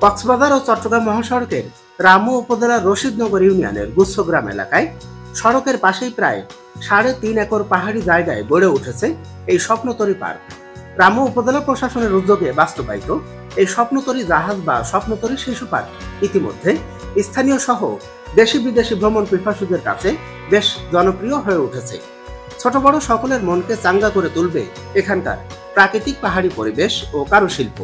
কক্সবাজার ও চট্টগ্রাম মহাসড়কের রামু উপজেলার রশিদনগর ইউনিয়নের গুচ্ছগ্রাম এলাকায় সড়কের পাশেই প্রায় ৩.৫ একর পাহাড়ি জায়গায় গড়ে উঠেছে এই স্বপ্নতরী পার্ক। রামু উপজেলা প্রশাসনের উদ্যোগে বাস্তবায়িত এই স্বপ্নতরী জাহাজ বা স্বপ্নতরী শিশু পার্ক ইতিমধ্যে স্থানীয় সহ দেশি বিদেশি ভ্রমণ পিপাসুদের কাছে বেশ জনপ্রিয় হয়ে উঠেছে। ছোট বড় সকলের মনকে চাঙ্গা করে তুলবে এখানকার প্রাকৃতিক পাহাড়ি পরিবেশ ও কারুশিল্প।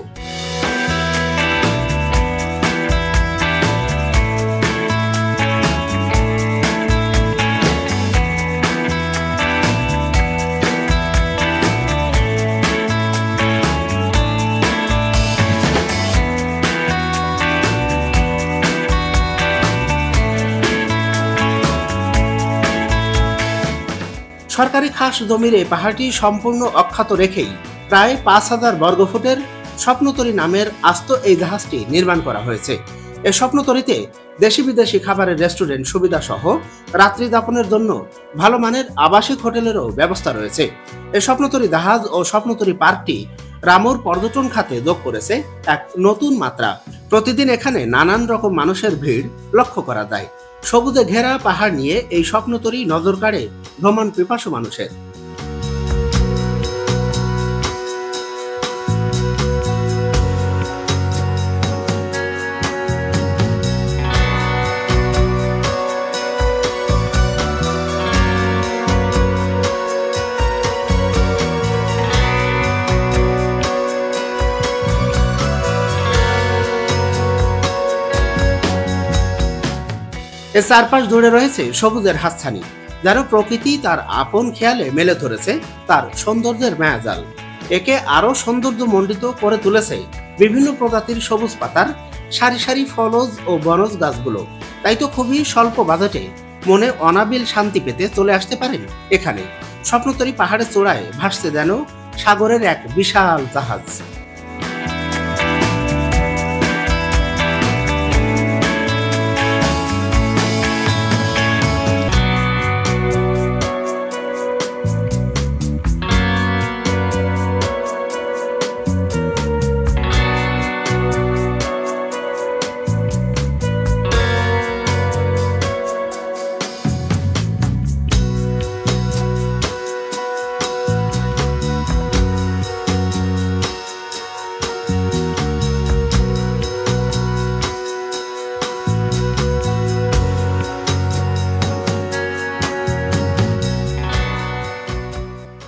সরকারি খাস জমির এই পাহাড়টি সম্পূর্ণ অক্ষত রেখেই প্রায় ৫,০০০ বর্গফুটের স্বপ্নতরী নামের আস্ত এই জাহাজটি নির্মাণ করা হয়েছে। এই স্বপ্নতরীতে দেশি বিদেশি খাবারের রেস্টুরেন্ট সুবিধা সহ রাত্রি যাপনের জন্য ভালো মানের আবাসিক হোটেলেরও ব্যবস্থা রয়েছে। এই স্বপ্নতরী জাহাজ ও স্বপ্নতরী পার্কটি রামুর পর্যটন খাতে যোগ করেছে এক নতুন মাত্রা। প্রতিদিন এখানে নানান রকম মানুষের ভিড় লক্ষ্য করা যায়। সবুজে ঘেরা পাহাড় নিয়ে এই স্বপ্নতরী নজর কাড়ে ভ্রমণ পিপাসু মানুষের। এর চারপাশ জুড়ে রয়েছে সবুজের হাতছানি, যেন প্রকৃতি তার আপন খেয়ালে মেলে ধরেছে তার সৌন্দর্যের মায়াজাল। একে আরো সৌন্দর্য মণ্ডিত করে তুলেছে বিভিন্ন প্রজাতির সবুজ পাতার সারি সারি ফলজ ও বনজ গাছগুলো। তাই তো খুবই স্বল্প বাজেটে মনে অনাবিল শান্তি পেতে চলে আসতে পারেন এখানে। স্বপ্নতরী পাহাড়ের চূড়ায় ভাসছে যেন সাগরের এক বিশাল জাহাজ।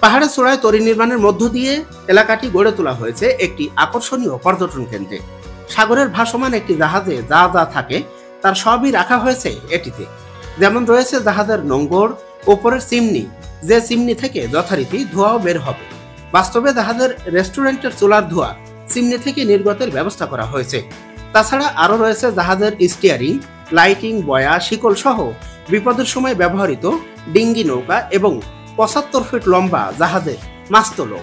পাহাড়ের চূড়ায় তরী নির্মাণের মধ্য দিয়ে এলাকাটি গড়ে তোলা হয়েছে একটি আকর্ষণীয় পর্যটন কেন্দ্রে। সাগরের ভাসমান একটি জাহাজে যা যা থাকে তার সবই রাখা হয়েছে এটিতে। যেমন রয়েছে জাহাজের নোঙর, ওপরের চিমনি, যে চিমনি থেকে যথারীতি ধোঁয়াও বের হবে। বাস্তবে জাহাজের রেস্টুরেন্টের চুলার ধোঁয়া চিমনি থেকে নির্গতের ব্যবস্থা করা হয়েছে। তাছাড়া আরও রয়েছে জাহাজের স্টিয়ারিং, লাইটিং, বয়া, শিকল সহ বিপদের সময় ব্যবহৃত ডিঙ্গি নৌকা এবং ৭৫ ফিট লম্বা জাহাজের মাস্তুলও।